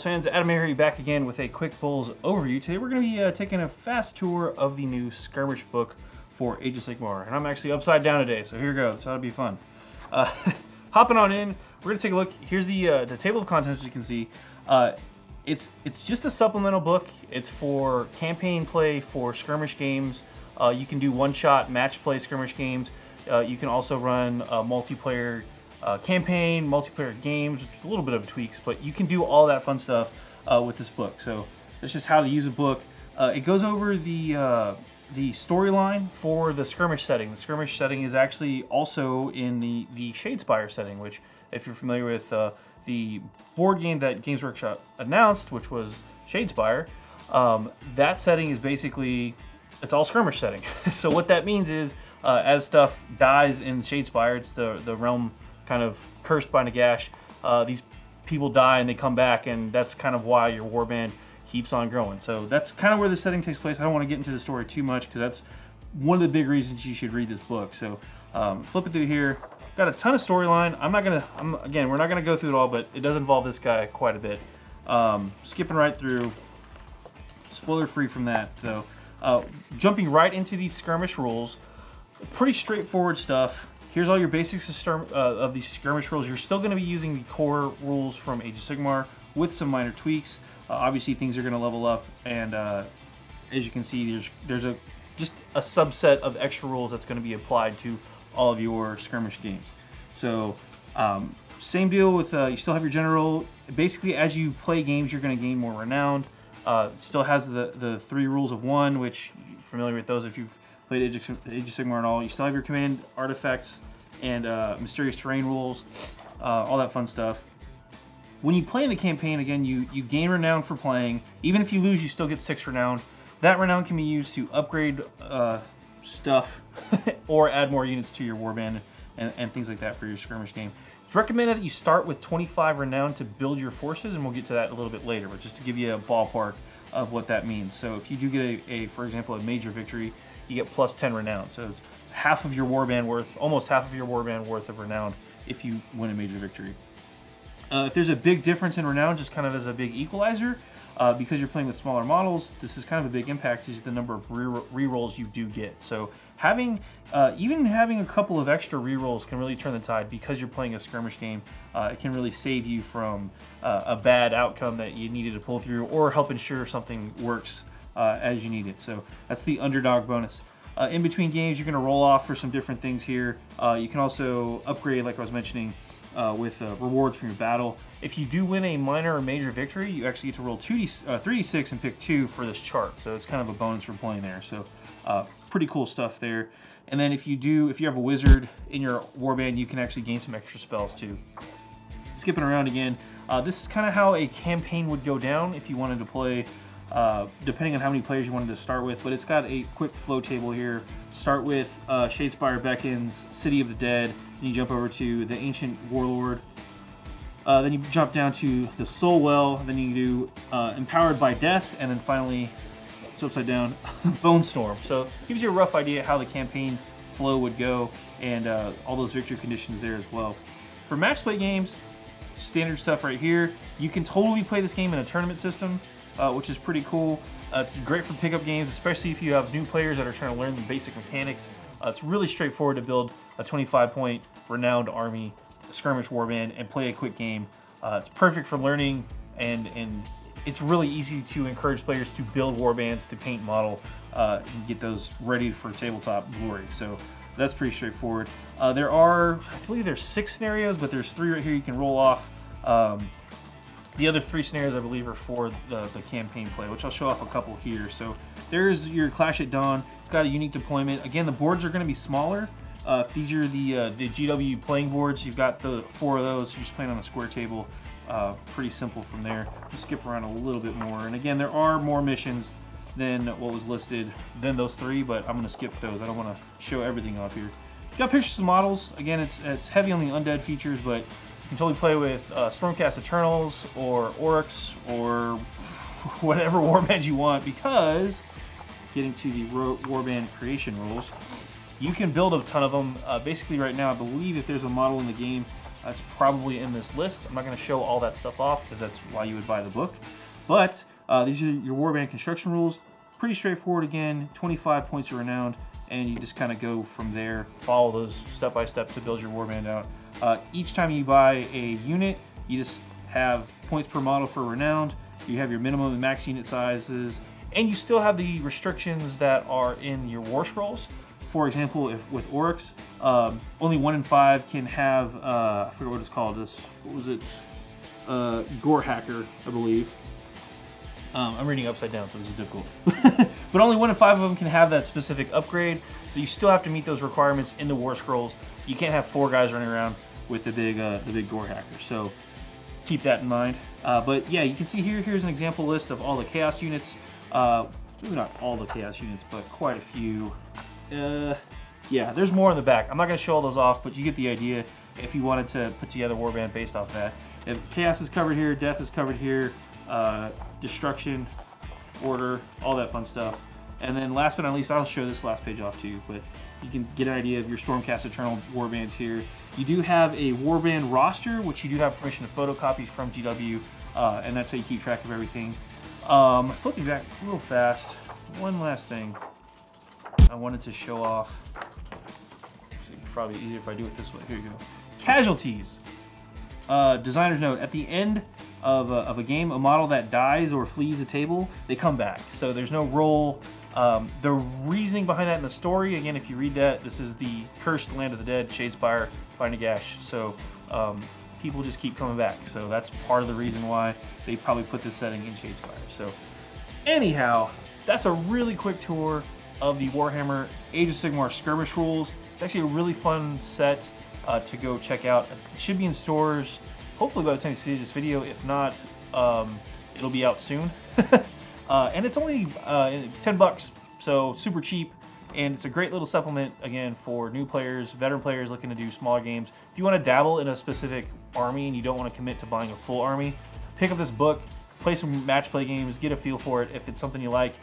fans, AdamHarry back again with a quick BoLS overview. Today we're going to be taking a fast tour of the new Skirmish book for Age of Sigmar. And I'm actually upside down today, so here we go. This ought to be fun. Hopping on in, we're going to take a look. Here's the table of contents, as you can see. It's just a supplemental book. It's for campaign play for skirmish games. You can do one-shot match play skirmish games. You can also run multiplayer campaign, multiplayer games, a little bit of tweaks, but you can do all that fun stuff with this book. So that's just how to use a book. It goes over the storyline for the skirmish setting. The skirmish setting is actually also in the Shadespire setting, which, if you're familiar with the board game that Games Workshop announced, which was Shadespire, that setting is basically, it's all skirmish setting. So what that means is, as stuff dies in Shadespire, it's the realm kind of cursed by Nagash. These people die and they come back, and that's kind of why your warband keeps on growing. So that's kind of where the setting takes place. I don't want to get into the story too much because that's one of the big reasons you should read this book. So flipping through here, got a ton of storyline. Again, we're not gonna go through it all, but it does involve this guy quite a bit. Skipping right through, spoiler free from that though. Jumping right into these skirmish rules, pretty straightforward stuff. Here's all your basics of these skirmish rules. You're still going to be using the core rules from Age of Sigmar with some minor tweaks. Obviously, things are going to level up, and as you can see, there's just a subset of extra rules that's going to be applied to all of your skirmish games. So, same deal with you still have your general. Basically, as you play games, you're going to gain more renown. Still has the 3 rules of 1, which you're familiar with those if you've played Age of Sigmar and all. You still have your command artifacts and mysterious terrain rules, all that fun stuff. When you play in the campaign, again, you gain renown for playing. Even if you lose, you still get 6 renown. That renown can be used to upgrade stuff or add more units to your warband and things like that for your skirmish game. It's recommended that you start with 25 renown to build your forces, and we'll get to that a little bit later, but just to give you a ballpark of what that means. So if you do get for example, a major victory, you get plus 10 renown. So it's half of your warband worth, almost half of your warband worth of renown if you win a major victory. If there's a big difference in renown, just kind of as a big equalizer, because you're playing with smaller models, this is kind of a big impact, is the number of rerolls you do get. So even having a couple of extra rerolls can really turn the tide because you're playing a skirmish game. It can really save you from a bad outcome that you needed to pull through, or help ensure something works as you need it. So that's the underdog bonus. In between games, you're going to roll off for some different things here. You can also upgrade, like I was mentioning, with rewards from your battle. If you do win a minor or major victory, you actually get to roll 3d6 and pick 2 for this chart. So it's kind of a bonus for playing there. So pretty cool stuff there. And then if you have a wizard in your warband, you can actually gain some extra spells too. Skipping around again, this is kind of how a campaign would go down if you wanted to play, depending on how many players you wanted to start with, but it's got a quick flow table here. Start with Shadespire Beckons, City of the Dead, and you jump over to the Ancient Warlord. Then you jump down to the Soul Well, then you do Empowered by Death, and then finally, it's upside down, Bone Storm. So it gives you a rough idea how the campaign flow would go, and all those victory conditions there as well. For match play games, standard stuff right here. You can totally play this game in a tournament system, which is pretty cool. It's great for pickup games, especially if you have new players that are trying to learn the basic mechanics. It's really straightforward to build a 25-point renowned army, skirmish warband, and play a quick game. It's perfect for learning, and it's really easy to encourage players to build warbands, to paint model, and get those ready for tabletop glory. So that's pretty straightforward. I believe there's 6 scenarios, but there's 3 right here you can roll off. The other 3 scenarios, I believe, are for the campaign play, which I'll show off a couple here. So there's your Clash at Dawn. It's got a unique deployment. Again, the boards are going to be smaller. These are the GW playing boards. You've got the 4 of those. You're just playing on a square table. Pretty simple from there. Just skip around a little bit more. And again, there are more missions than what was listed than those 3, but I'm going to skip those. I don't want to show everything off here. Got pictures of models. Again, it's heavy on the undead features, but you can totally play with Stormcast Eternals or Orcs or whatever warband you want, because getting to the warband creation rules, you can build a ton of them. Basically right now, I believe if there's a model in the game That's probably in this list. I'm not going to show all that stuff off because that's why you would buy the book. But these are your warband construction rules. Pretty straightforward again, 25 points of renowned, and you just kind of go from there, follow those step by step to build your warband out. Each time you buy a unit, you just have points per model for renowned, you have your minimum and max unit sizes, and you still have the restrictions that are in your war scrolls. For example, if with Oryx, only 1 in 5 can have, I forget what it's called, what was it? Gore Hacker, I believe. I'm reading upside down, so this is difficult. But only 1 in 5 of them can have that specific upgrade, so you still have to meet those requirements in the war scrolls. You can't have 4 guys running around with the big Gore Hacker, so keep that in mind. But yeah, you can see here's an example list of all the Chaos units. Maybe not all the Chaos units, but quite a few. Yeah, there's more in the back. I'm not going to show all those off, but you get the idea if you wanted to put together warband based off that. If Chaos is covered here, Death is covered here, Destruction, Order, all that fun stuff. And then last but not least, I'll show this last page off to you, but you can get an idea of your Stormcast Eternal warbands here. You do have a warband roster, which you do have permission to photocopy from GW, and that's how you keep track of everything. Flipping back real fast, one last thing I wanted to show off. It's probably easier if I do it this way. Here you go. Casualties. Designer's note, at the end of a game, a model that dies or flees a table, they come back. So there's no roll. The reasoning behind that in the story, again, if you read that, this is the cursed land of the dead, Shadespire by Nagash. So people just keep coming back. So that's part of the reason why they probably put this setting in Shadespire. So anyhow, that's a really quick tour of the Warhammer Age of Sigmar Skirmish rules. It's actually a really fun set to go check out. It should be in stores hopefully by the time you see this video. If not, it'll be out soon. And it's only 10 bucks, so super cheap. And it's a great little supplement, again, for new players, veteran players looking to do smaller games. If you want to dabble in a specific army and you don't want to commit to buying a full army, pick up this book, play some match play games, get a feel for it. If it's something you like,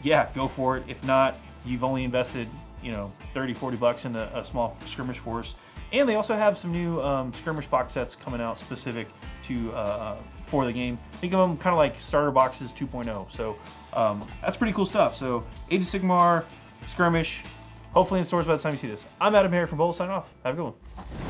yeah, go for it. If not, you've only invested, you know, 30, 40 bucks in a small skirmish force. And they also have some new skirmish box sets coming out specific to for the game. Think of them kind of like starter boxes 2.0. So that's pretty cool stuff. So Age of Sigmar Skirmish, hopefully in stores by the time you see this. I'm AdamHarry from BoLS, signing off. Have a good one.